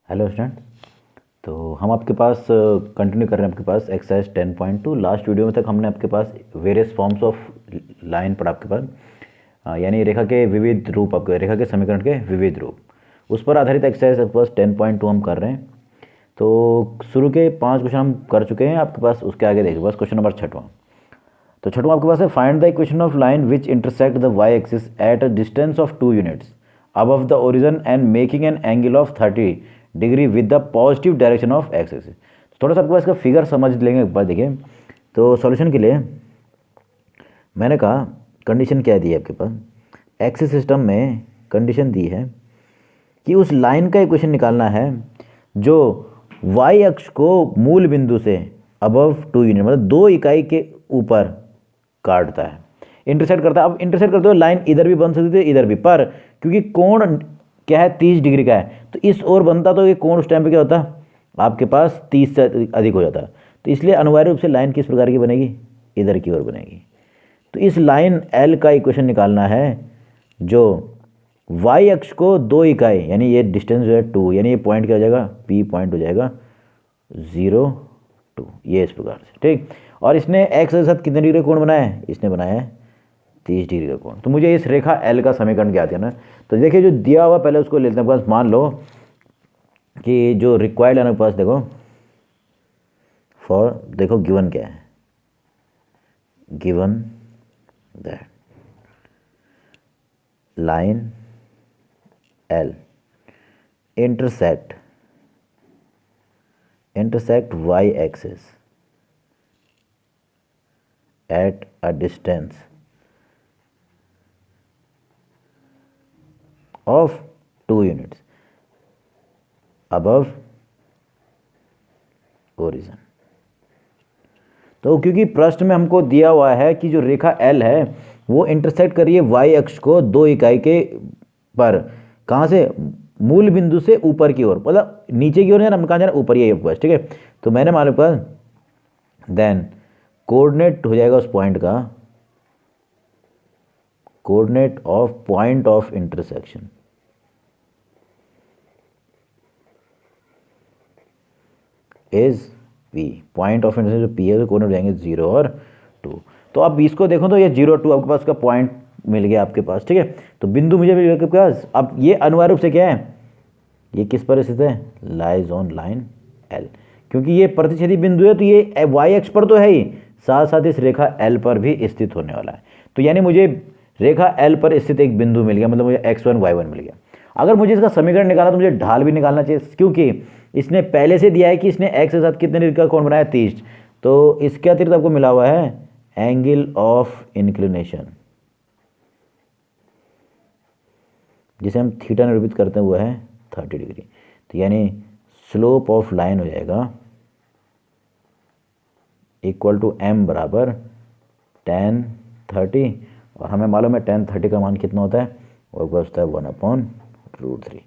Hello student. तो हम आपके पास कंटिन्यू कर रहे हैं आपके पास एक्सरसाइज 10.2। लास्ट वीडियो में तक हमने आपके पास वेरियस फॉर्म्स ऑफ लाइन पढ़ा आपके पास, यानी रेखा के विविध रूप, आपके रेखा के समीकरण के विविध रूप, उस पर आधारित एक्सरसाइज आपके पास 10.2 हम कर रहे हैं। तो शुरू के 5 क्वेश्चन हम कर चुके हैं आपके पास। उसके आगे देखिए बस क्वेश्चन नंबर 6वां। तो 6वां आपके पास है, find the equation of line which intersect the Y axis at a distance of 2 units above the origin and making an angle of 30 degree with the positive direction of X axis. थोड़ा सा आपके पास इसका figure समझ लेंगे एक बार। देखिए तो solution के लिए मैंने कहा कंडीशन क्या दी है आपके पास, एक्सिस सिस्टम में कंडीशन दी है कि उस लाइन का इक्वेशन निकालना है जो वाई अक्ष को मूल बिंदु से अबव 2 यूनिट मतलब 2 इकाई के ऊपर काटता है, इंटरसेक्ट करता है। अब इंटरसेक्ट करते हुए लाइन इधर भी बन सकती थी इधर भी, पर क्योंकि कोण क्या है 30 डिग्री का है तो इस ओर बनता तो ये कोण उस टाइम पे क्या होता आपके पास 30 से अधिक हो जाता। तो इसलिए अनिवार्य रूप से लाइन किस प्रकार की बनेगी, इधर की ओर बनेगी। तो इस लाइन एल का इक्वेशन निकालना है जो वाई अक्ष को 2 इकाई, यानी ये डिस्टेंस जो है 2, यानी ये पॉइंट क्या हो जाएगा, पी पॉइंट हो जाएगा 0 2, ये इस प्रकार से, ठीक। और इसने एक्स के साथ कितने डिग्री का कोण बनाया है, इसने बनाया है 30 डिग्री का कोण। तो मुझे इस रेखा एल का समीकरण ज्ञात करना है। तो देखिए जो दिया हुआ पहले उसको लेते हैं पास। मान लो कि जो रिक्वायर्ड है पास, देखो फॉर, देखो गिवन क्या है, given that line L intersect y axis at a distance of 2 units above origin। तो क्योंकि प्रश्न में हमको दिया हुआ है कि जो रेखा L है वो इंटरसेक्ट कर रही है y अक्ष को 2 इकाई के पर, कहाँ से, मूल बिंदु से ऊपर की ओर, मतलब नीचे की ओर है ना, कहाँ जाना, ऊपर ही है, ठीक है। तो मैंने मालूम कर देन कोऑर्डिनेट हो जाएगा उस पॉइंट का, coordinate of point of intersection is P. Point of intersection जो पी है तो कोऑर्डिनेट हो जाएंगे 0 और 2। तो अब इसको देखो तो ये 0 2 आपके पास का पॉइंट मिल गया आपके पास, ठीक है। तो बिंदु मुझे मिल गया आपके पास। अब ये अनिवार्य रूप से क्या है, ये किस पर स्थित है, लाइज ऑन लाइन एल। क्योंकि ये प्रतिच्छेदी बिंदु है तो ये वाई अक्ष पर तो है ही, साथ साथ इस रेखा एल पर भी स्थित होने वाला है। तो यानी मुझे रेखा एल पर स्थित एक बिंदु मिल गया, मतलब मुझे x1 y1 मिल गया। अगर मुझे इसका समीकरण निकालना तो मुझे ढाल भी निकालना चाहिए, क्योंकि इसने पहले से दिया है कि इसने x के साथ कितने डिग्री का कोण बनाया, 30। तो इसके अतिरिक्त आपको मिला हुआ है एंगल ऑफ इंक्लिनेशन, जिसे हम थीटा निरूपित करते हैं, वो है 30 डिग्री। तो यानी स्लोप ऑफ लाइन हो जाएगा इक्वल टू m बराबर tan 30, और हमें मालूम है tan 30 का मान कितना होता है, वो बचता है 1/√3।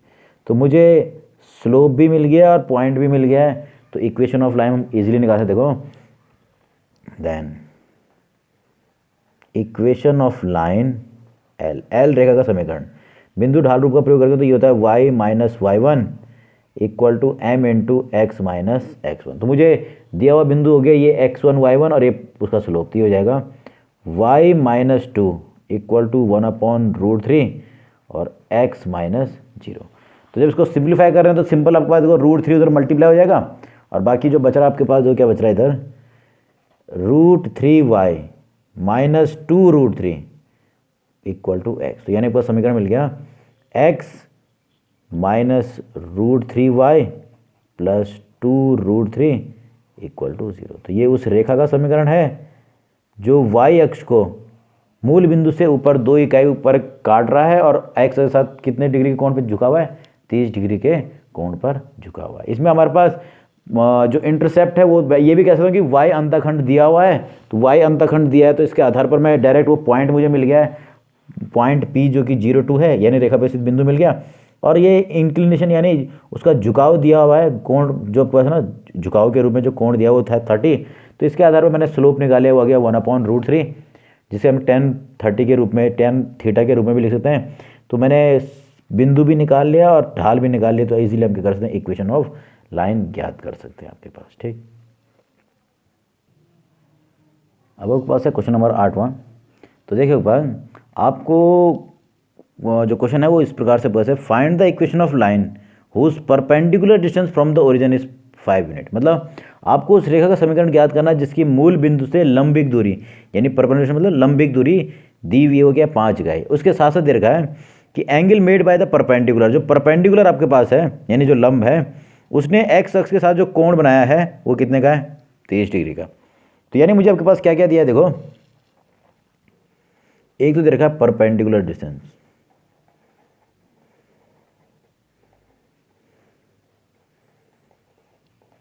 तो मुझे स्लोप भी मिल गया और पॉइंट भी मिल गया है। तो इक्वेशन ऑफ लाइन हम इजीली निकाल सकते, देखो then equation of line L, L रेखा का समीकरण बिंदु ढाल रूप का प्रयोग करके तो ये होता है y minus y1 equal to m into X minus x1। तो मुझे दिया हुआ बिंदु हो गया ये x1 y1 और ये उसका स्लोप ही हो जाएगा y माइनस 2 इक्वल टू 1/√3 और x माइनस 0। तो जब इसको सिंप्लीफाई कर रहे हैं तो सिंपल आपके पास देखो √3 उधर मल्टीप्लाई हो जाएगा, और बाकी जो बच रहा है आपके पास, जो क्या बच रहा है इधर, √3y minus 2√3 equal to x। तो यानी आपको समीकरण मिल गया x minus √3y plus 2√3 equal to 0। तो ये उस रेखा का समीकरण है जो y अक्ष को मूल बिंदु से ऊपर 2 इकाई ऊपर काट रहा है और x के साथ कितने डिग्री के कोण पे झुका हुआ है, 30 डिग्री के कोण पर झुका हुआ है। इसमें हमारे पास जो इंटरसेप्ट है वो ये भी कह सकता हूँ कि y अंतखंड दिया हुआ है। तो y अंतखंड दिया है तो इसके आधार पर मैं डायरेक्ट वो पॉइंट मुझे मिल गया है, पॉइंट P जो कि 0 2 है, यानी रेखा पे स्थित बिंदु मिल गया। और ये इंक्लिनेशन यानी उसका झुकाव दिया हुआ है, कोण जो है ना, झुकाव के रूप में जो कोण दिया हुआ था 30। तो इसके आधार पर मैंने स्लोप निकाले, हुआ गया 1/√3, जिसे हम tan 30 के रूप में, tan थीटा के रूप में भी लिख सकते हैं। तो मैंने बिंदु भी निकाल लिया और ढाल भी निकाल लिया, तो इजीली हम क्या कर सकते हैं, इक्वेशन ऑफ लाइन ज्ञात कर सकते हैं आपके पास। ठीक, अब आपके पास है क्वेश्चन नंबर 8वां। तो देखिए ऊपर आपको जो क्वेश्चन है वो इस प्रकार से बस है, find the equation of line whose perpendicular distance from the origin is 5 unit. मतलब आपको उस रेखा का समीकरण ज्ञात करना है जिसकी मूल बिंदु से लंबिक दूरी, यानी परपेंडिकुलर मतलब लंबिक दूरी दी हुई हो गया 5 इकाई। उसके साथ साथ दे रखा है कि angle made by the perpendicular, जो परपेंडिकुलर आपके पास है यानी जो लंब है, उसने एक्स अक्ष के साथ जो कोण बनाया है वो कितने का है, 23 डिग्री का। तो यानी मुझे आपके पास क्या क्या दिया है देखो, एक तो दे रखा है perpendicular distance,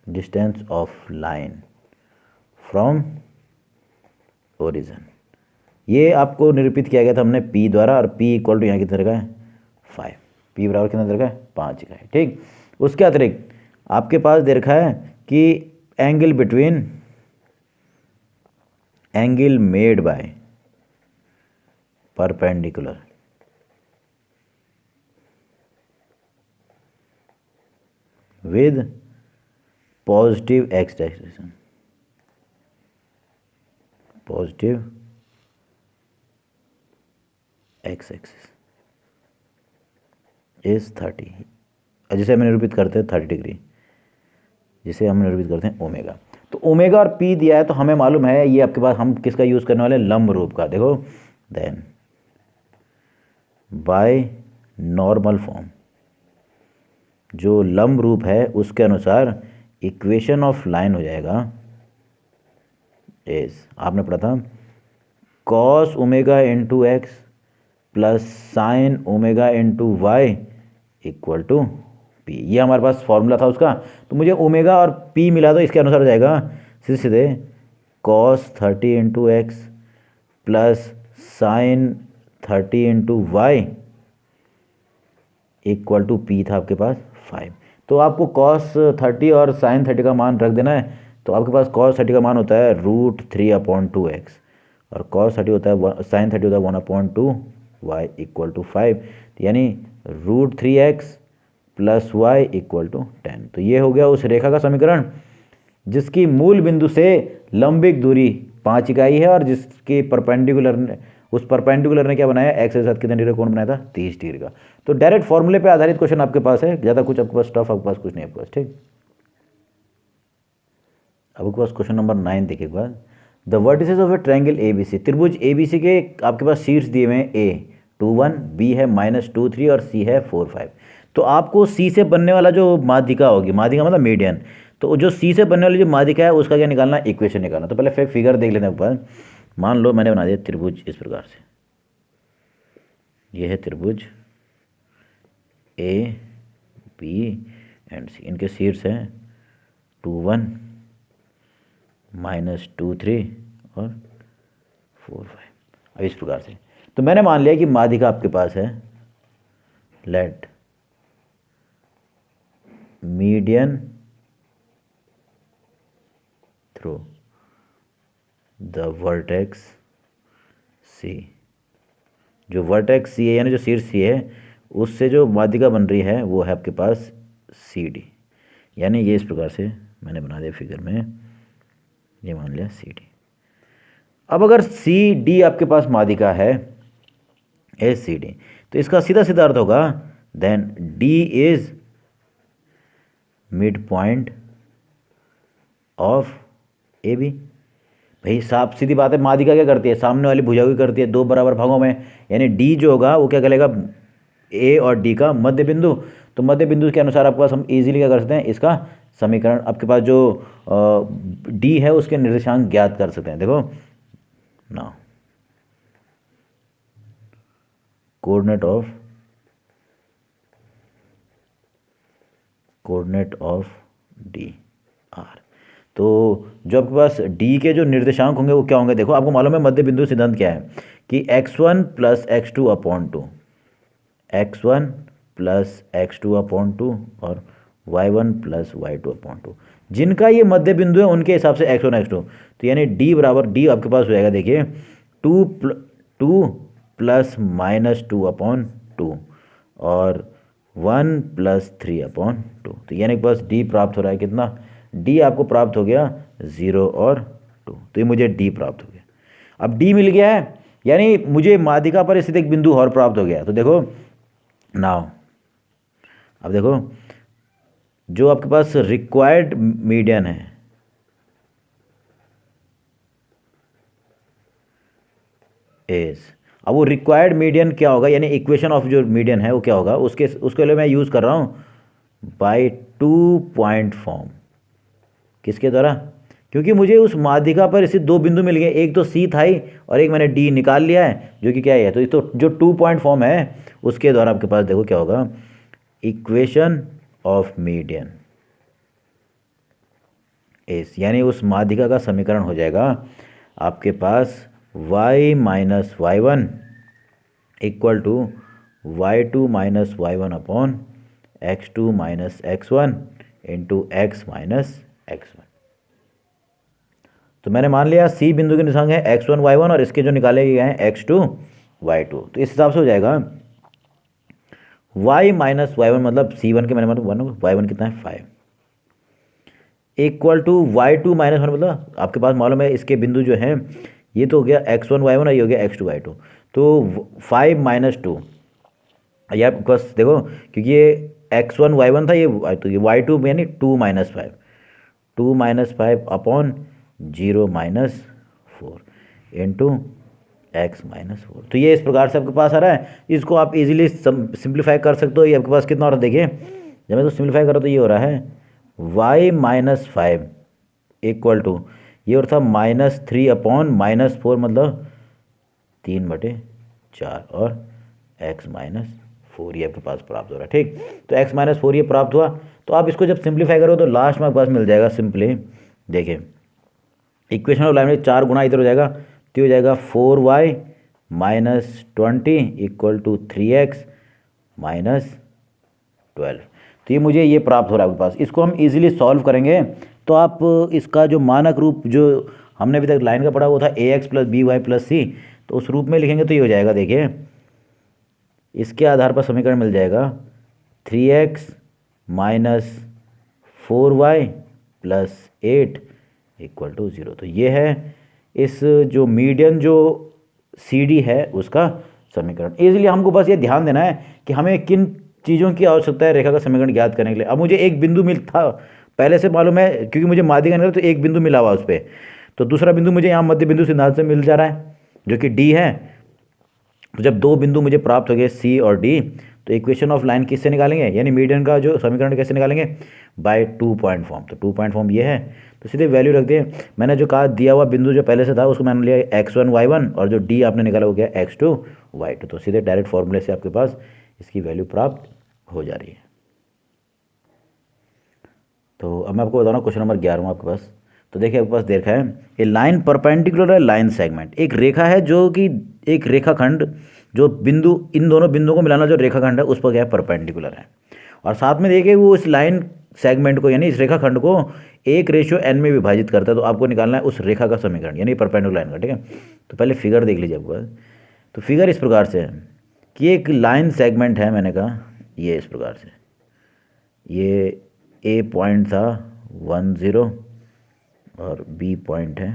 distance of line from origin, ये आपको निरूपित किया गया था हमने P द्वारा, और P इक्वल टू यहाँ कितने रखा है 5, P बराबर कितना दे रखा है 5 इकाई। ठीक, उसके अतिरिक्त आपके पास दे रखा है कि angle between, angle made by perpendicular with positive x direction, positive x axis is 30, जिसे हम निरूपित करते हैं 30 डिग्री, जिसे हम निरूपित करते हैं ओमेगा। तो ओमेगा और पी दिया है, तो हमें मालूम है ये आपके पास हम किसका यूज़ करने वाले, लंब रूप का। देखो देन बाय नॉर्मल फॉर्म, जो लंब रूप है उसके अनुसार इक्वेशन ऑफ लाइन हो जाएगा इज, आपने पढ़ा था cos omega into X plus sine omega into Y equal to P, ये हमारे पास फॉर्मूला था उसका। तो मुझे ओमेगा और पी मिला तो इसके अनुसार हो जाएगा सीधे सीधे cos 30 into X plus sine 30 into Y equal to P था आपके पास 5। तो आपको कॉस 30 और साइन 30 का मान रख देना है। तो आपके पास कॉस 30 का मान होता है √3/2x, और कॉस 30 होता है, साइन 30 होता है 1/2 y इक्वल टू 5, यानी √3x plus y equal to 10। तो ये हो गया उस रेखा का समीकरण जिसकी मूल बिंदु से लंबिक दूरी 5 इकाई है, और जिसके परपेंडिकुलर ने, उस परपेंडिकुलर ने क्या बनाया, एक्स के साथ कितने डिग्री का कोण बनाया था, 30 डिग्री का। तो डायरेक्ट फॉर्मूले पे आधारित क्वेश्चन आपके पास है, ज़्यादा कुछ आपके पास टफ आपके पास कुछ नहीं आपके पास। ठीक, अब आपके पास क्वेश्चन नंबर 9 देखिए बाद, the vertices of A triangle ABC, त्रिभुज ABC के आपके पास शीर्ष दिए हुए हैं, A 2 1, B है -2 3 और C है 4 5। तो आपको C से बनने वाला जो माध्यिका होगी, माध्यिका मतलब मीडियन, तो जो C से बनने वाली जो माध्यिका है उसका क्या निकालना, इक्वेशन निकालना। तो पहले फिगर देख लेते हैं ऊपर। मान लो मैंने बना दिया त्रिभुज इस प्रकार से, यह है त्रिभुज A B एंड C, इनके शीर्ष हैं 2 1 -2 3 और 4 5, अब इस प्रकार से। तो मैंने मान लिया कि माध्यिका आपके पास है, let median through the vertex C, जो वर्टेक्स C है यानी जो शीर्ष C है उससे जो माध्यिका बन रही है वो है आपके पास CD, यानी ये इस प्रकार से मैंने बना दिया फिगर में, ये मान लिया CD। अब अगर CD आपके पास माध्यिका है ACD, तो इसका सीधा सीधा अर्थ होगा then D is mid point of AB। भाई साफ सीधी बात है, माध्यिका क्या करती है, सामने वाली भुजा की करती है 2 बराबर भागों में, यानी D जो होगा वो क्या करेगा, A और D का मध्य बिंदु। तो मध्य बिंदु के अनुसार आपके पास हम इजीली क्या कर सकते हैं, इसका समीकरण आपके पास जो D है उसके निर्देशांक ज्ञात कर सकते हैं। देखो ना, कोऑर्डिनेट ऑफ D R, तो जो आपके पास D के जो निर्देशांक होंगे वो क्या होंगे, देखो आपको मालूम है मध्य बिंदु सिद्धांत क्या है कि x1 + x2/2, x1 + x2/2 और y1 + y2/2, जिनका ये मध्य बिंदु है उनके हिसाब से x1 x2। तो यानी D बराबर, D आपके पास हो जाएगा देखिए 2 + -2/2 और 1+3/2। तो यानी कि बस डी प्राप्त हो रहा है कितना, डी आपको प्राप्त हो गया 0 और 2। तो ये मुझे डी प्राप्त हो गया। अब डी मिल गया है, यानी मुझे माध्यिका पर स्थित एक बिंदु और प्राप्त हो गया। तो देखो नाउ, अब देखो जो आपके पास रिक्वायर्ड मीडियन है इज, अब वो रिक्वायर्ड मीडियन क्या होगा, यानी इक्वेशन ऑफ जो मीडियन है वो क्या होगा, उसके लिए मैं यूज़ कर रहा हूँ बाय 2 पॉइंट फॉर्म। किसके द्वारा, क्योंकि मुझे उस माध्यिका पर स्थित दो बिंदु मिल गए, एक तो सी था ही और एक मैंने डी निकाल लिया है जो कि क्या है, तो जो 2 पॉइंट फॉर्म है उसके द्वारा आपके पास देखो क्या होगा, इक्वेशन ऑफ मीडियन इस, यानी उस माध्यिका का समीकरण हो जाएगा आपके पास y minus Y one equal to y2 minus Y one upon x2 minus x1 into x minus x1। तो मैंने मान लिया सी बिंदु के निशांक है x1 y1 और इसके जो निकाले गए हैं x2 y2। तो इस हिसाब से हो जाएगा y माइनस वाई वन, मतलब c1 के मैंने मतलब 1, y1 कितना है 5, equal to y2 minus one, मतलब आपके पास मालूम है इसके बिंदु जो हैं ये तो हो गया x1 y1 और ये हो गया x2 y2। तो 5 माइनस 2, यार बस देखो क्योंकि ये x1 y1 था, तो ये y2 यानी 2 minus 5, 2 minus 5 upon 0 minus 4 into x minus 4। तो ये इस प्रकार से आपके पास आ रहा है। इसको आप इजीली सिंप्लीफाई कर सकते हो। ये आपके पास कितना हो रहा है देखिए, जब मैं तो सिंप्लीफाई करो तो ये हो रहा है y माइनस 5 इक्वल टू ये और था -3 अपॉन -4, मतलब 3/4 और x माइनस 4 ये आपके पास प्राप्त हो रहा है। ठीक, तो x माइनस 4 ये प्राप्त हुआ। तो आप इसको जब सिंप्लीफाई करो तो लास्ट में आपके पास मिल जाएगा सिंपली, देखिए इक्वेशन ऑफ लाइन में 4 गुना इधर हो जाएगा तो हो जाएगा 4y minus 20 equal to 3x minus 12। तो ये मुझे ये प्राप्त हो रहा है आपके पास। इसको हम इजीली सॉल्व करेंगे तो आप इसका जो मानक रूप जो हमने अभी तक लाइन का पढ़ा वो था ax plus b y plus c, तो उस रूप में लिखेंगे तो ये हो जाएगा। देखिए इसके आधार पर समीकरण मिल जाएगा 3x minus 4y plus 8 equal to 0। तो ये है इस जो मीडियन जो सी डी है उसका समीकरण। इसलिए हमको बस ये ध्यान देना है कि हमें किन चीज़ों की आवश्यकता है रेखा का समीकरण ज्ञात करने के लिए। अब मुझे एक बिंदु मिल था पहले से मालूम है, क्योंकि मुझे माध्यिका निकाला तो एक बिंदु मिला हुआ उस पर, तो दूसरा बिंदु मुझे यहाँ मध्य बिंदु सिद्धांत से मिल जा रहा है जो कि डी है। तो जब दो बिंदु मुझे प्राप्त हो गए सी और डी, तो इक्वेशन ऑफ लाइन किससे निकालेंगे, यानी मीडियन का जो समीकरण कैसे निकालेंगे, बाय 2 पॉइंट फॉर्म। तो 2 पॉइंट फॉर्म ये है, तो सीधे वैल्यू रख दिए। मैंने जो कहा दिया हुआ बिंदु जो पहले से था उसको मैंने लिया x1 y1 और जो डी आपने निकाला हो गया x2 y2। तो सीधे डायरेक्ट फॉर्मूले से आपके पास इसकी वैल्यू प्राप्त हो जा रही है। तो अब मैं आपको बता रहा हूँ क्वेश्चन नंबर 11 आपके पास। तो देखिए आपके पास देखा है ए लाइन परपेंडिकुलर है लाइन सेगमेंट, एक रेखा है जो कि एक रेखाखंड जो बिंदु इन दोनों बिंदुओं को मिलाना जो रेखाखंड है उस पर क्या है परपेंडिकुलर है, और साथ में देखिए वो इस लाइन सेगमेंट को यानी इस रेखाखंड को 1:n में विभाजित करता है। तो आपको निकालना है उस रेखा का समीकरण यानी परपेंडिकुलर लाइन का। ठीक है, तो पहले फिगर देख लीजिए आपके पास। तो फिगर इस प्रकार से है कि एक लाइन सेगमेंट है, मैंने कहा ये इस प्रकार से, ये ए पॉइंट था 10 और बी पॉइंट है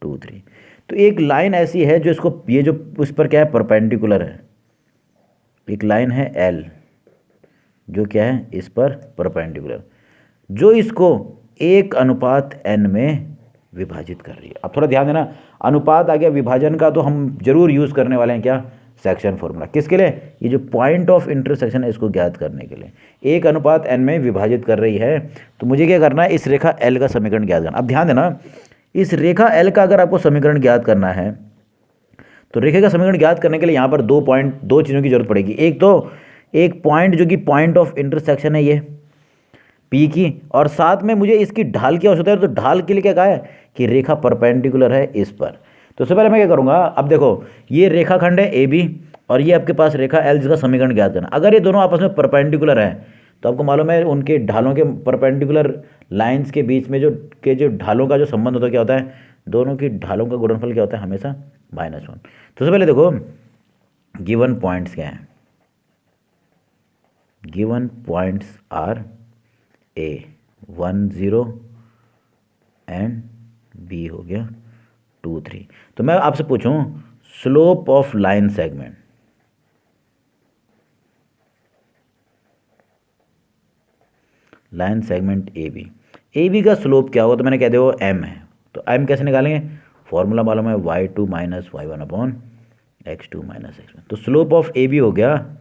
23। तो एक लाइन ऐसी है जो इसको ये जो उस पर क्या है परपेंडिकुलर है, एक लाइन है एल जो क्या है इस पर परपेंडिकुलर, जो इसको 1:n में विभाजित कर रही है। अब थोड़ा ध्यान देना, अनुपात आ गया, विभाजन का तो हम जरूर यूज़ करने वाले हैं क्या, सेक्शन फॉर्मूला। किसके लिए, ये जो पॉइंट ऑफ इंटरसेक्शन है इसको ज्ञात करने के लिए 1:n में विभाजित कर रही है। तो मुझे क्या करना है, इस रेखा एल का समीकरण ज्ञात करना। अब ध्यान देना, इस रेखा एल का अगर आपको समीकरण ज्ञात करना है तो रेखा का समीकरण ज्ञात करने के लिए यहाँ पर दो चीज़ों की जरूरत पड़ेगी। एक तो एक पॉइंट जो कि पॉइंट ऑफ इंटरसेक्शन है ये पी की, और साथ में मुझे इसकी ढाल की आवश्यकता है। तो ढाल के लिए क्या कहा है कि रेखा परपेंडिकुलर है इस पर। तो सबसे पहले मैं क्या करूँगा, अब देखो ये रेखाखंड है ए बी और ये आपके पास रेखा एल जिसका समीकरण ज्ञात करना। अगर ये दोनों आपस में परपेंडिकुलर है तो आपको मालूम है उनके ढालों के परपेंडिकुलर लाइंस के बीच में जो ढालों का जो संबंध होता है क्या होता है, दोनों की ढालों का गुणनफल क्या होता है हमेशा -1। तो सबसे पहले देखो गिवन पॉइंट्स क्या हैं, given points are A 1 0 and B हो गया 2 3। तो मैं आपसे पूछूं slope of line segment, line segment A B का स्लोप क्या होगा? तो मैंने कह दिया वो एम है, तो एम कैसे निकालेंगे? फॉर्मूला मालूम है y2 minus y1 upon x2 minus x1। तो स्लोप ऑफ ए बी हो गया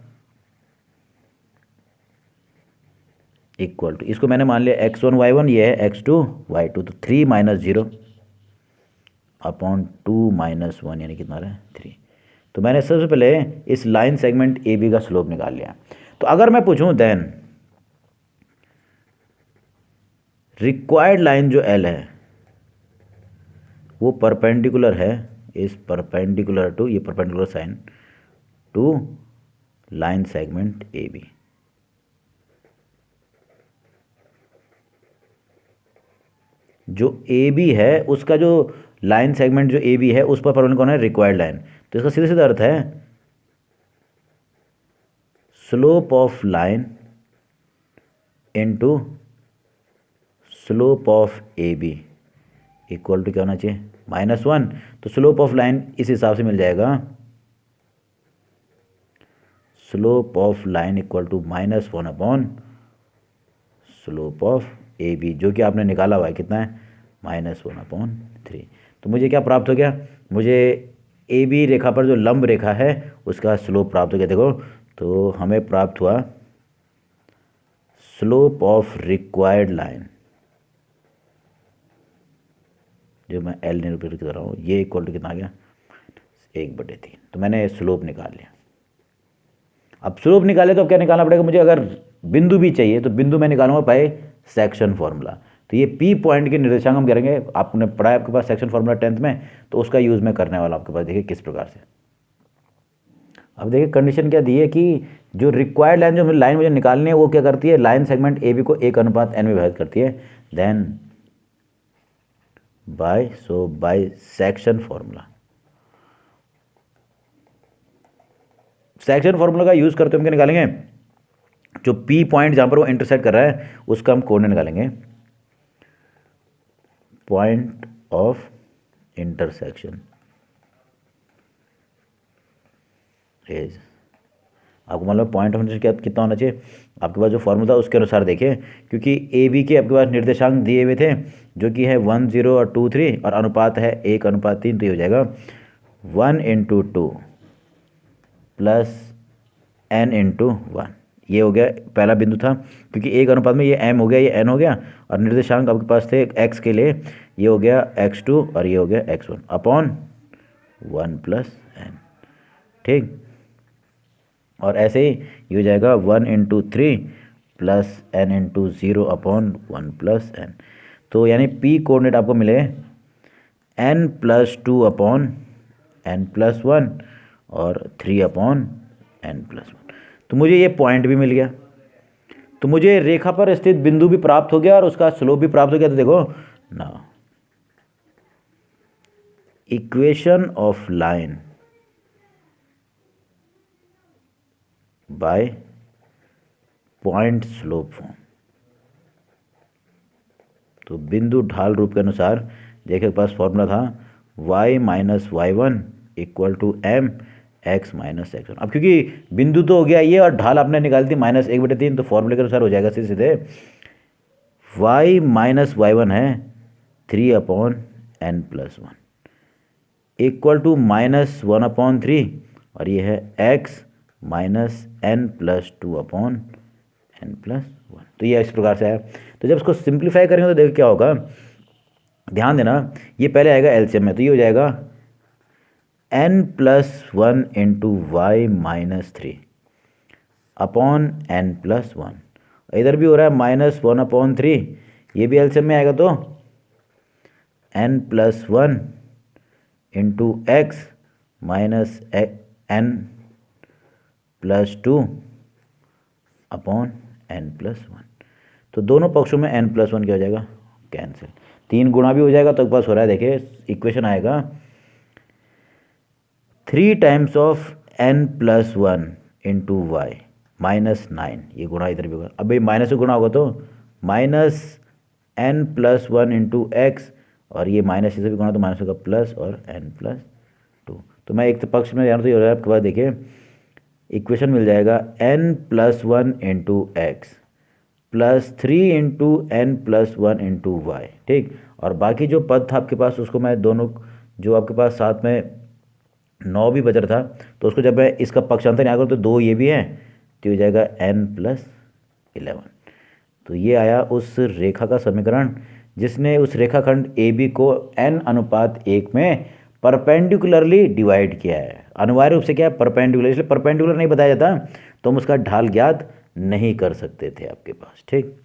इक्वल टू, इसको मैंने मान लिया x1 y1, ये है x2 y2, तो 3 माइनस 0 अपॉन 2 माइनस 1 यानी कितना रहा है 3। तो मैंने सबसे पहले इस लाइन सेगमेंट ए बी का स्लोप निकाल लिया। तो अगर मैं पूछूं देन रिक्वायर्ड लाइन जो एल है वो परपेंडिकुलर है, इज परपेंडिकुलर टू, ये perpendicular sign to line segment A B. जो ए बी है उसका जो लाइन सेगमेंट जो ए बी है उस पर परपेंडिकुलर कौन है? Required line. तो इसका सीधा सीधा अर्थ है slope of line into slope of A B equal to क्या होना चाहिए? -1। तो स्लोप ऑफ लाइन इस हिसाब से मिल जाएगा, slope of line equal to -1 upon slope of A B, जो कि आपने निकाला हुआ है कितना है? -1/3। तो मुझे क्या प्राप्त हो गया? मुझे ए बी रेखा पर जो लंब रेखा है उसका स्लोप प्राप्त हो गया। देखो तो हमें प्राप्त हुआ स्लोप ऑफ रिक्वायर्ड लाइन, जो मैं एल निरूपित कर रहा हूँ, ये इक्वल टू कितना आ गया? 1/3। तो मैंने स्लोप निकाल लिया। अब स्लोप निकाले तो अब क्या निकालना पड़ेगा मुझे? अगर बिंदु भी चाहिए तो बिंदु मैं निकालूंगा बाय सेक्शन फॉर्मूला। तो ये पी पॉइंट के निर्देशांक हम करेंगे, आपने पढ़ा है आपके पास सेक्शन फॉर्मूला 10th में, तो उसका यूज़ मैं करने वाला आपके पास। देखिए किस प्रकार से। अब देखिए कंडीशन क्या दी है कि जो रिक्वायर्ड लाइन, जो लाइन मुझे निकालनी है वो क्या करती है? लाइन सेगमेंट ए बी को 1:n में विभाजित करती है। Then by section formula, section formula का यूज़ करते हम क्या निकालेंगे? जो पी पॉइंट जहाँ पर वो इंटरसेक्ट कर रहा है उसका हम कोऑर्डिनेट निकालेंगे, पॉइंट ऑफ इंटरसेक्शन इज, आपको मतलब पॉइंट ऑफ इंटरसेक्शन कितना होना चाहिए? आपके पास जो फॉर्मूला था उसके अनुसार देखिए, क्योंकि ए बी के आपके पास निर्देशांक दिए हुए थे जो कि है 1 0 और 2 3 और अनुपात है 1:3, तो ये हो जाएगा 1 × 2 प्लस n × 1। ये हो गया पहला बिंदु था, क्योंकि 1:, में ये m हो गया, ये n हो गया, और निर्देशांक आपके पास थे x के लिए, ये हो गया x2 और ये हो गया x1 अपॉन 1 + n। ठीक, और ऐसे ही ये हो जाएगा 1 × 3 प्लस n × 0 अपॉन 1 + n। तो यानी p कोऑर्डिनेट आपको मिले n + 2 अपॉन n + 1 और 3 अपॉन n + 1। तो मुझे ये पॉइंट भी मिल गया, तो मुझे रेखा पर स्थित बिंदु भी प्राप्त हो गया और उसका स्लोप भी प्राप्त हो गया। तो देखो ना, equation of line by point slope form. तो बिंदु ढाल रूप के अनुसार देखिए पास फॉर्मूला था y - y1 = m x - x1। अब क्योंकि बिंदु तो हो गया ये और ढाल आपने निकाल दी -1/3, तो फॉर्मूले के अनुसार हो जाएगा सीधे सीधे y - y1 है 3 अपॉन n + 1 इक्वल टू -1/3 और ये है x -n + 2 अपॉन n + 1। तो ये इस प्रकार से है। तो जब इसको सिंप्लीफाई करेंगे तो देखो क्या होगा, ध्यान देना, ये पहले आएगा एलसीएम में, तो ये हो जाएगा n + 1 × y - 3 अपॉन n + 1। इधर भी हो रहा है -1/3, ये भी एलसीएम में आएगा, तो n + 1 × x - n + 2 upon n + 1। तो दोनों पक्षों में n + 1 क्या हो जाएगा? कैंसिल। 3 गुणा भी हो जाएगा, तो बस हो रहा है, देखिए इक्वेशन आएगा 3 टाइम्स ऑफ n + 1 × y -9, ये गुणा इधर भी होगा। अब ये माइनस से गुणा होगा तो -n+1 इंटू एक्स, और ये माइनस से भी गुणा तो माइनस होगा प्लस और n+2। तो मैं एक पक्ष में जाना तो ये हो रहा है आपके पास, देखिए इक्वेशन मिल जाएगा n+1 into X +3 into n+1 into Y, ठीक। और बाकी जो पद था आपके पास उसको मैं दोनों, जो आपके पास साथ में 9 भी बच रहा था, तो उसको जब मैं इसका पक्षांतर यहाँ करूँ तो 2 ये भी है, तो हो जाएगा n+11। तो ये आया उस रेखा का समीकरण जिसने उस रेखाखंड ए बी को n/1 में परपेंडिकुलरली डिवाइड किया है। अनिवार्य रूप से क्या है, परपेंडिकुलर, इसलिए परपेंडिकुलर नहीं बताया जाता तो हम उसका ढाल ज्ञात नहीं कर सकते थे आपके पास, ठीक।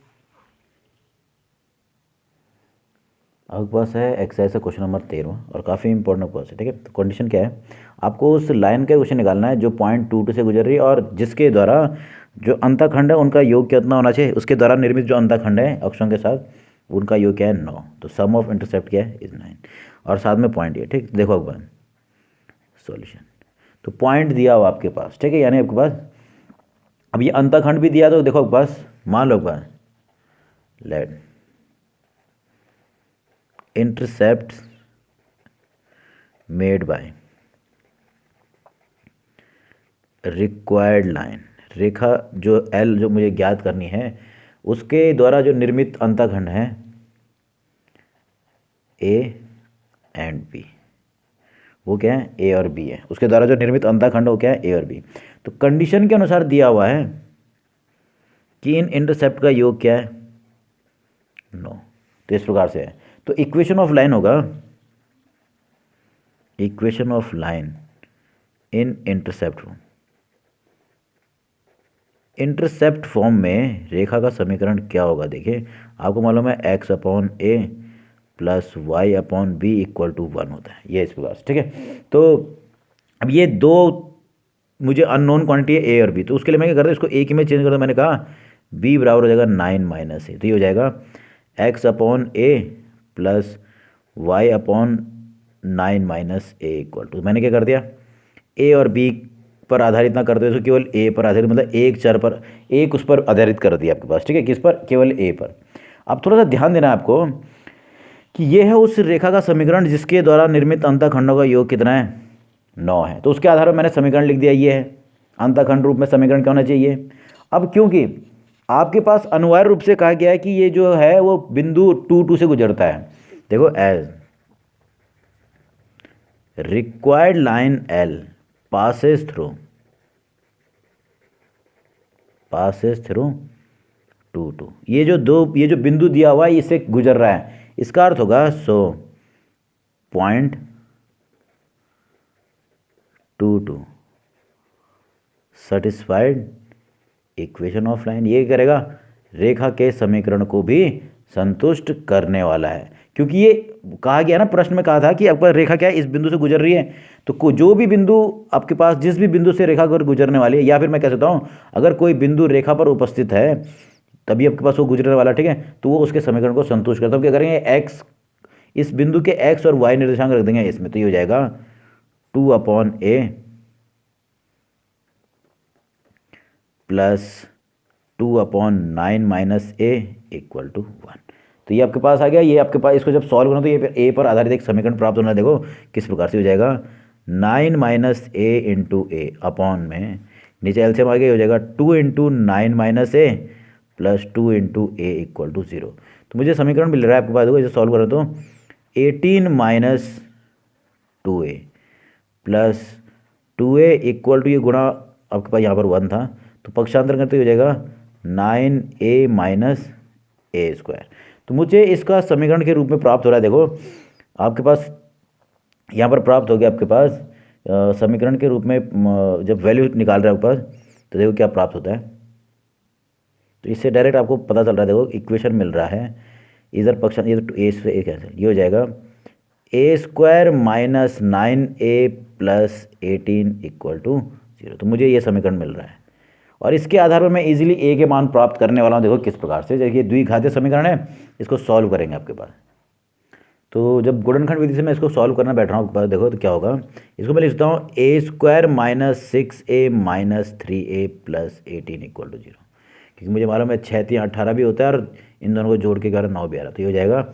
आपके पास है एक्सरसाइज का क्वेश्चन नंबर 13 और काफ़ी इंपॉर्टेंट क्वेश्चन है, ठीक है। तो कंडीशन क्या है, आपको उस लाइन का क्वेश्चन निकालना है जो पॉइंट 2 से गुजर रही है और जिसके द्वारा जो अंतःखंड है उनका योग कितना होना चाहिए, उसके द्वारा निर्मित जो अंतःखंड है अक्षों के साथ उनका योग क्या है 9। तो सम ऑफ इंटरसेप्ट क्या है इज 9 और साथ में पॉइंट ये, ठीक। देखो एक बार सॉल्यूशन, तो पॉइंट दिया हुआ आपके पास, ठीक है, यानी आपके पास अब ये अंतःखंड भी दिया, तो देखो आपके पास मान लो एक बार let intercepts made by required line, रेखा जो L जो मुझे ज्ञात करनी है उसके द्वारा जो निर्मित अंतःखंड है A एंड B, वो क्या है A और B है, उसके द्वारा जो निर्मित अंतःखंड वो क्या है A और B। तो कंडीशन के अनुसार दिया हुआ है कि इन इंटरसेप्ट का योग क्या है 9। तो इस प्रकार से है, तो इक्वेशन ऑफ लाइन होगा, equation of line in intercept form में रेखा का समीकरण क्या होगा। देखिए आपको मालूम है x/a + y/b = 1 होता है, ये इस प्रकार से, ठीक है। तो अब ये दो मुझे अननोन क्वांटिटी है a और b, तो उसके लिए मैं क्या करता हूँ, इसको a की में चेंज करता हूँ, मैंने कहा b बराबर हो जाएगा 9 - a, तो ये हो जाएगा x/a + y/9 - a = मैंने क्या कर दिया a और b पर आधारित ना करते हुए इसको केवल a पर आधारित, मतलब एक चर पर, एक उस पर आधारित कर दिया आपके पास, ठीक है, किस पर, केवल a पर। अब थोड़ा सा ध्यान देना है आपको कि ये है उस रेखा का समीकरण जिसके द्वारा निर्मित अंतःखंडों का योग कितना है 9 है। तो उसके आधार पर मैंने समीकरण लिख दिया, ये है अंतःखंड रूप में समीकरण क्या होना चाहिए। अब क्योंकि आपके पास अनिवार्य रूप से कहा गया है कि ये जो है वो बिंदु 2 से गुजरता है, देखो as required line L passes through 2, ये जो बिंदु दिया हुआ है इससे गुजर रहा है, इसका अर्थ होगा so point 2 satisfied equation of line, ये करेगा रेखा के समीकरण को भी संतुष्ट करने वाला है। क्योंकि ये कहा गया ना, प्रश्न में कहा था कि आपका रेखा क्या है इस बिंदु से गुजर रही है, तो जो भी बिंदु आपके पास, जिस भी बिंदु से रेखा पर गुजरने वाली है, या फिर मैं कह सकता हूँ अगर कोई बिंदु रेखा पर उपस्थित है तभी आपके पास वो गुजरने वाला, ठीक है, तो वो उसके समीकरण को संतुष्ट करता है। क्या करेंगे, एक्स, इस बिंदु के एक्स और वाई निर्देशांक रख देंगे इसमें, तो ये हो जाएगा 2/a + 2/9 - a = 1। तो ये आपके पास आ गया, ये आपके पास, इसको जब सॉल्व करना तो ये फिर a पर आधारित एक समीकरण प्राप्त होना है। देखो किस प्रकार से हो जाएगा 9 - a × a अपॉन में नीचे एलसीएम आ गया, हो जाएगा 2 × 9 - a + 2 × a = 0। तो मुझे समीकरण मिल रहा है आपके पास, देखो इसे सॉल्व करें तो 18 - 2a + 2a = ये गुणा आपके पास यहाँ पर 1 था, तो पक्षांतर करते हो जाएगा 9a - a²। तो मुझे इसका समीकरण के रूप में प्राप्त हो रहा है, देखो आपके पास यहाँ पर प्राप्त हो गया आपके पास समीकरण के रूप में, जब वैल्यू निकाल रहे हैं आपके पास तो देखो क्या प्राप्त होता है। तो इससे डायरेक्ट आपको पता चल रहा है, देखो इक्वेशन मिल रहा है, इधर पक्ष ये तो a से a कैंसिल, ये हो जाएगा a² - 9a + 18 = 0। तो मुझे ये समीकरण मिल रहा है और इसके आधार पर मैं इजीली a के मान प्राप्त करने वाला हूँ। देखो किस प्रकार से, देखिए द्विघातीय समीकरण है, इसको सॉल्व करेंगे आपके पास। तो जब गुणनखंड विधि से मैं इसको सॉल्व करना बैठ रहा हूँ आपके पास, देखो तो क्या होगा, इसको मैं लिखता हूँ a² - 6a - 3a + 18 = 0, क्योंकि मुझे मालूम है 6 3 18 भी होता है और इन दोनों को जोड़ के 11 9 भी आ रहा, तो ये हो जाएगा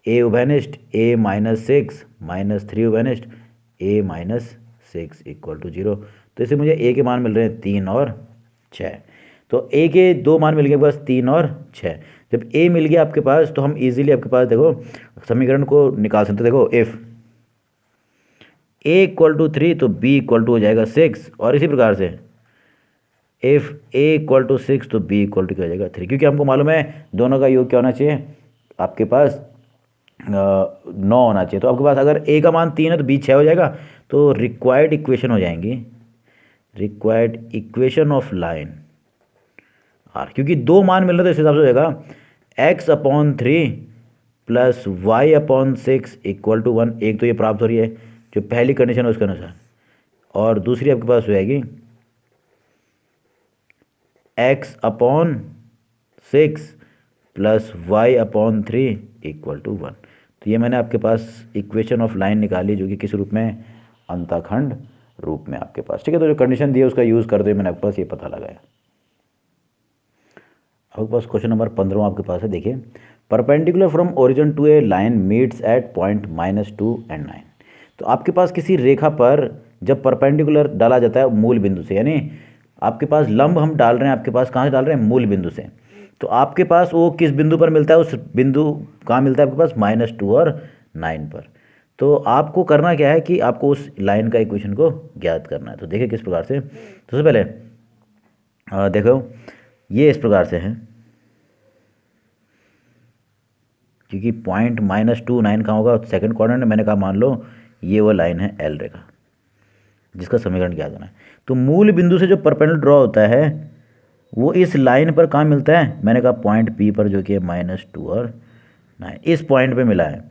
a उभयनिष्ठ a - 6 - 3 उभयनिष्ठ a - 6 = 0। तो इससे मुझे a के मान मिल रहे हैं 3 और 6। तो a के दो मान मिल गए बस 3 और 6। जब a मिल गया आपके पास तो हम इजीली आपके पास देखो समीकरण को निकाल सकते, देखो इफ a = 3 तो b = हो जाएगा 6, और इसी प्रकार से इफ a = 6 तो b = क्या हो जाएगा 3, क्योंकि हमको मालूम है दोनों का योग क्या होना चाहिए आपके पास 9 होना चाहिए। तो आपके पास अगर a का मान 3 है तो b 6 हो जाएगा। तो रिक्वायर्ड इक्वेशन हो जाएंगी, required equation of line are, क्योंकि दो मान मिल रहे तो इस हिसाब से हो जाएगा x/3 + y/6 = 1। एक तो ये प्राप्त हो रही है जो पहली कंडीशन है उसके अनुसार, और दूसरी आपके पास हो जाएगी x/6 + y/3 = 1। तो ये मैंने आपके पास इक्वेशन ऑफ लाइन निकाली जो कि किस रूप में, अंतःखंड रूप में आपके पास, ठीक है। तो जो कंडीशन दी है उसका यूज़ करते हुए मैंने आपके पास ये पता लगाया। आपके पास क्वेश्चन नंबर 15 आपके पास है, देखिए perpendicular from origin to a line meets at point -2 and 9। तो आपके पास किसी रेखा पर जब परपेंडिकुलर डाला जाता है मूल बिंदु से, यानी आपके पास लंब हम डाल रहे हैं, आपके पास कहाँ से डाल रहे हैं, मूल बिंदु से, तो आपके पास वो किस बिंदु पर मिलता है, उस बिंदु कहाँ मिलता है आपके पास, -2 और 9 पर। तो आपको करना क्या है कि आपको उस लाइन का इक्वेशन को ज्ञात करना है। तो देखिए किस प्रकार से, तो सबसे पहले देखो ये इस प्रकार से है, क्योंकि पॉइंट -2 9 कहाँ होगा, सेकंड क्वाड्रेंट में, मैंने कहा मान लो ये वो लाइन है एल रेखा जिसका समीकरण ज्ञात होना है। तो मूल बिंदु से जो परपेंडिकुलर ड्रॉ होता है वो इस लाइन पर कहाँ मिलता है, मैंने कहा पॉइंट पी पर, जो कि है -2 और 9, इस पॉइंट पे मिला है।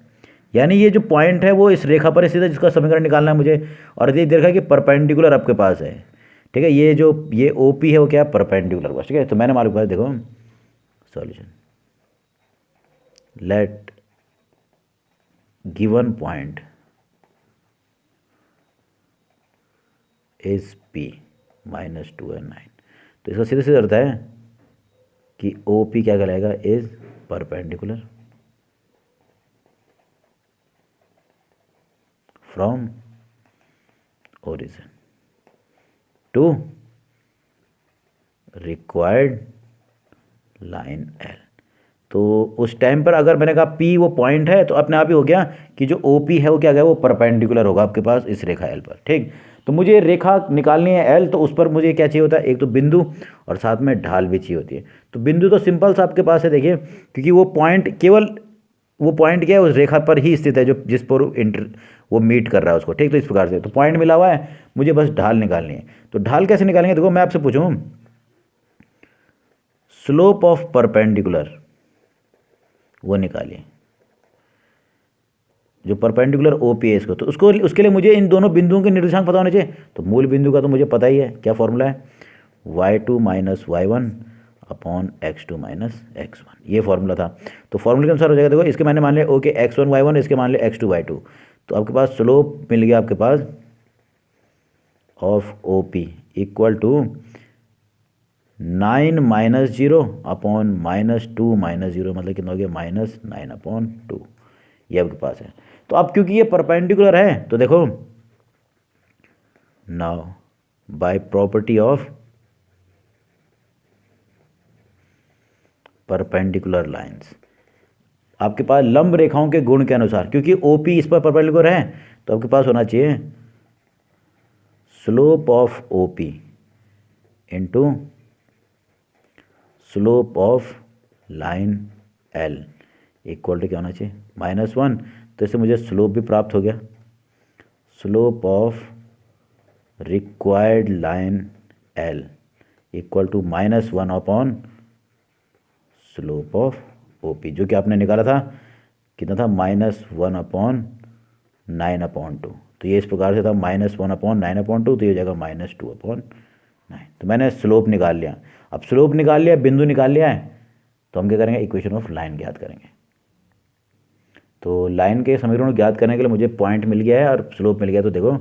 यानी ये जो पॉइंट है वो इस रेखा पर स्थित है जिसका समीकरण निकालना है मुझे, और ये देखा कि परपेंडिकुलर आपके पास है, ठीक है। ये जो ये ओ पी है वो क्या है, परपेंडिकुलर बस, ठीक है। तो मैंने मालूम किया, देखो solution, let given point is P -2 and 9। तो इसका सीधे सीधे अर्थ है कि ओ पी क्या कहलाएगा, is perpendicular from origin to required line L. तो उस टाइम पर अगर मैंने कहा P वो पॉइंट है तो अपने आप ही हो गया कि जो OP है वो क्या गया, वो परपेंडिकुलर होगा आपके पास इस रेखा L पर, ठीक। तो मुझे रेखा निकालनी है L, तो उस पर मुझे क्या चाहिए होता है, एक तो बिंदु और साथ में ढाल भी चाहिए होती है। तो बिंदु तो सिंपल सा आपके पास है, देखिए, क्योंकि वो पॉइंट केवल वो पॉइंट क्या है, उस रेखा पर ही स्थित है जो जिस पर वो मीट कर रहा है उसको, ठीक। तो इस प्रकार से तो पॉइंट मिला हुआ है, मुझे बस ढाल निकालनी है। तो ढाल कैसे निकालेंगे, देखो मैं आपसे पूछूं, स्लोप ऑफ परपेंडिकुलर वो निकालिए, जो परपेंडिकुलर ओपी है इसको, तो उसको उसके लिए मुझे इन दोनों बिंदुओं के निर्देशांक पता होने चाहिए। तो मूल बिंदु का तो मुझे पता ही है, क्या फॉर्मूला है, y2 - y1 upon x2 - x1, ये फॉर्मूला था। तो फॉर्मूले के अनुसार हो जाएगा, देखो इसके मैंने मान लिया ओके x1 y1, इसके मान लिया x2 y2। तो आपके पास स्लोप मिल गया आपके पास of O P equal to 9 - 0 upon -2 - 0, मतलब कितना हो गया, -9/2, ये आपके पास है। तो अब क्योंकि ये परपेंडिकुलर है तो देखो, now by property of perpendicular lines, आपके पास लंब रेखाओं के गुण के अनुसार, क्योंकि ओपी इस पर परपेंडिकुलर है, तो आपके पास होना चाहिए slope of OP into slope of line L equal to क्या होना चाहिए, -1। तो इससे मुझे स्लोप भी प्राप्त हो गया, slope of required line L equal to -1 upon slope of OP, जो कि आपने निकाला था कितना था, -1 अपॉन 9/2। तो ये इस प्रकार से था, -1 अपॉन 9/2, तो ये हो जाएगा -2 अपॉन 9। तो मैंने स्लोप निकाल लिया। अब स्लोप निकाल लिया, बिंदु निकाल लिया है, तो हम क्या करेंगे, इक्वेशन ऑफ लाइन ज्ञात करेंगे। तो लाइन के समीकरण को ज्ञात करने के लिए मुझे पॉइंट मिल गया है और स्लोप मिल गया। तो देखो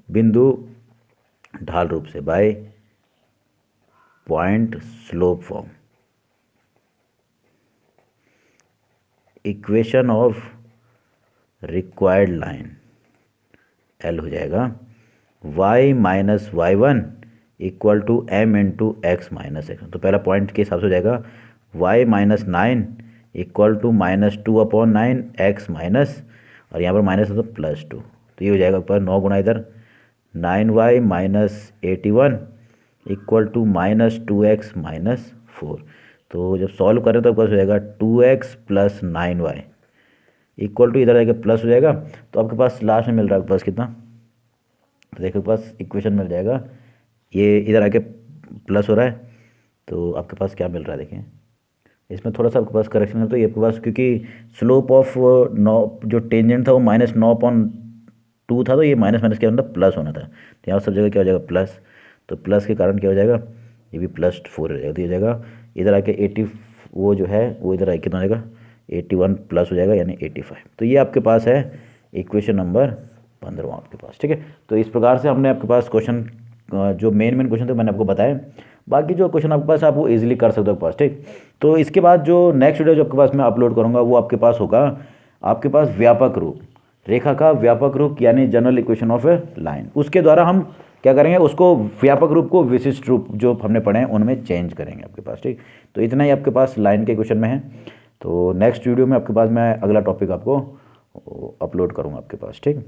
बिंदु ढाल रूप से by point slope form, equation of required line L हो जाएगा y minus Y one equal to M into X minus X. तो पहला पॉइंट के हिसाब से हो जाएगा y minus nine equal to minus two upon nine X minus, और यहाँ पर माइनस है तो प्लस टू। तो ये हो जाएगा ऊपर 9 गुना इधर 9y minus 81 equal to minus 2x minus 4। तो जब सॉल्व करें तो आपके पास हो जाएगा 2x plus 9y equal to इधर आएगा प्लस हो जाएगा। तो आपके पास लास्ट में मिल रहा है आपके पास कितना, तो देखो पास इक्वेशन मिल जाएगा, ये इधर आके प्लस हो रहा है। तो आपके पास क्या मिल रहा है देखिए, इसमें थोड़ा सा आपके पास करेक्शन है। तो ये आपके पास क्योंकि स्लोप ऑफ 9 जो टेंजेंट था वो -9/2 था, तो ये माइनस माइनस के अंदर प्लस होना था। तो यहाँ सब जगह क्या हो जाएगा प्लस, तो प्लस के कारण क्या हो जाएगा ये भी +4 हो जाएगा। तो ये हो जाएगा इधर आके 80 वो जो है वो इधर आके कितना हो जाएगा 81 प्लस हो जाएगा यानी 85। तो ये आपके पास है इक्वेशन नंबर 15 आपके पास, ठीक है। तो इस प्रकार से हमने आपके पास क्वेश्चन जो मेन क्वेश्चन थे मैंने आपको बताया, बाकी जो क्वेश्चन आपके पास आप वो इजीली कर सकते हो आपके पास, ठीक। तो इसके बाद जो नेक्स्ट वीडियो जो आपके पास मैं अपलोड करूँगा वो आपके पास होगा आपके पास व्यापक रूप, रेखा का व्यापक रूप यानी general equation of A line. उसके द्वारा हम क्या करेंगे, उसको व्यापक रूप को विशिष्ट रूप जो हमने पढ़े हैं उनमें चेंज करेंगे आपके पास, ठीक। तो इतना ही आपके पास लाइन के क्वेश्चन में है। तो नेक्स्ट वीडियो में आपके पास मैं अगला टॉपिक आपको अपलोड करूँगा आपके पास, ठीक।